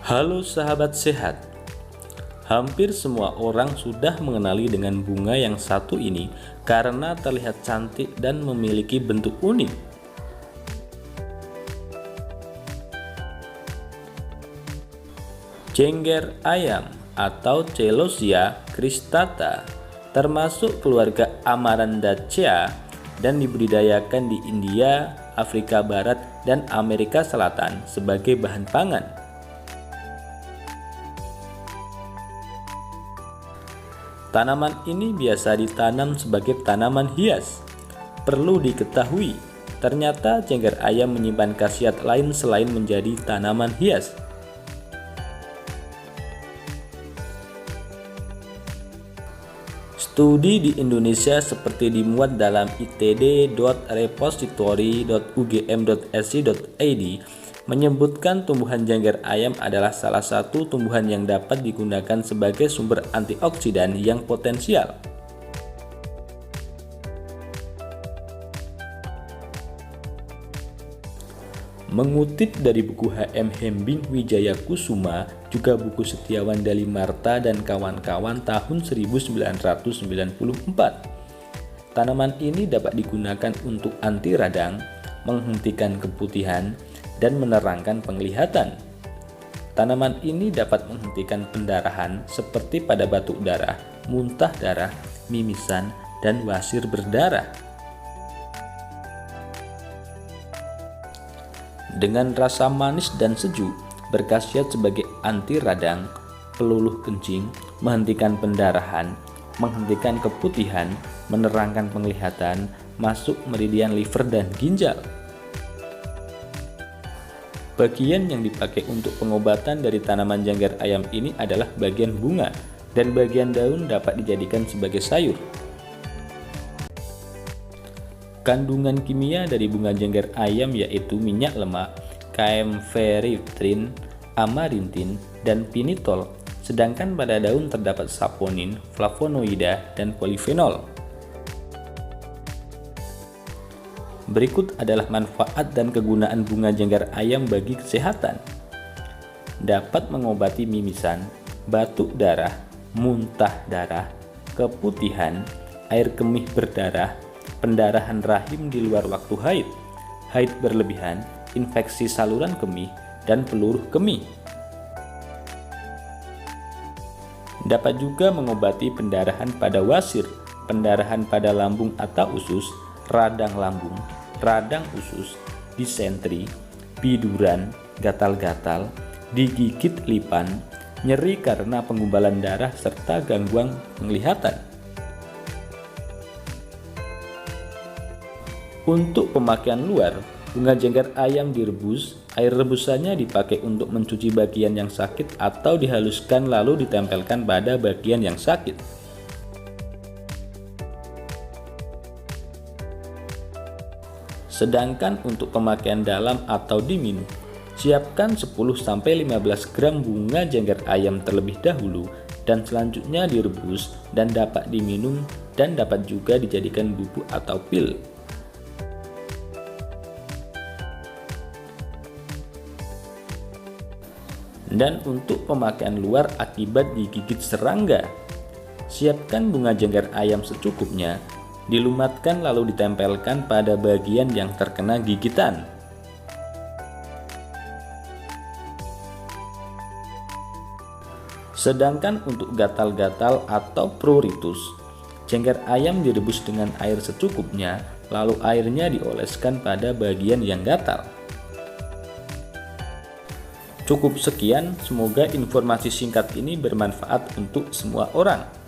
Halo sahabat sehat, hampir semua orang sudah mengenali dengan bunga yang satu ini karena terlihat cantik dan memiliki bentuk unik. Jengger ayam atau Celosia cristata termasuk keluarga Amaranthaceae dan dibudidayakan di India, Afrika Barat, dan Amerika Selatan sebagai bahan pangan. Tanaman ini biasa ditanam sebagai tanaman hias. Perlu diketahui, ternyata jengger ayam menyimpan khasiat lain selain menjadi tanaman hias. Studi di Indonesia seperti dimuat dalam itd.repository.ugm.ac.id menyebutkan tumbuhan jengger ayam adalah salah satu tumbuhan yang dapat digunakan sebagai sumber antioksidan yang potensial. Mengutip dari buku H.M. Hembing Wijaya Kusuma, juga buku Setiawan Dalimarta dan kawan-kawan tahun 1994, tanaman ini dapat digunakan untuk anti radang, menghentikan keputihan, dan menerangkan penglihatan. Tanaman ini dapat menghentikan pendarahan seperti pada batuk darah, muntah darah, mimisan, dan wasir berdarah. Dengan rasa manis dan sejuk, berkhasiat sebagai anti radang, peluluh kencing, menghentikan pendarahan, menghentikan keputihan, menerangkan penglihatan, masuk meridian liver dan ginjal. Bagian yang dipakai untuk pengobatan dari tanaman jengger ayam ini adalah bagian bunga, dan bagian daun dapat dijadikan sebagai sayur. Kandungan kimia dari bunga jengger ayam yaitu minyak lemak, kaempferitrin, amarintin, dan pinitol, sedangkan pada daun terdapat saponin, flavonoida, dan polifenol. Berikut adalah manfaat dan kegunaan bunga jengger ayam bagi kesehatan. Dapat mengobati mimisan, batuk darah, muntah darah, keputihan, air kemih berdarah, pendarahan rahim di luar waktu haid, haid berlebihan, infeksi saluran kemih, dan peluruh kemih. Dapat juga mengobati pendarahan pada wasir, pendarahan pada lambung atau usus, radang lambung, radang usus, disentri, biduran, gatal-gatal, digigit lipan, nyeri karena penggumpalan darah, serta gangguan penglihatan. Untuk pemakaian luar, bunga jengger ayam direbus, air rebusannya dipakai untuk mencuci bagian yang sakit atau dihaluskan lalu ditempelkan pada bagian yang sakit. Sedangkan untuk pemakaian dalam atau diminum, siapkan 10-15 gram bunga jengger ayam terlebih dahulu dan selanjutnya direbus dan dapat diminum dan dapat juga dijadikan bubuk atau pil. Dan untuk pemakaian luar akibat digigit serangga, siapkan bunga jengger ayam secukupnya, dilumatkan lalu ditempelkan pada bagian yang terkena gigitan. Sedangkan untuk gatal-gatal atau pruritus, jengger ayam direbus dengan air secukupnya, lalu airnya dioleskan pada bagian yang gatal. Cukup sekian, semoga informasi singkat ini bermanfaat untuk semua orang.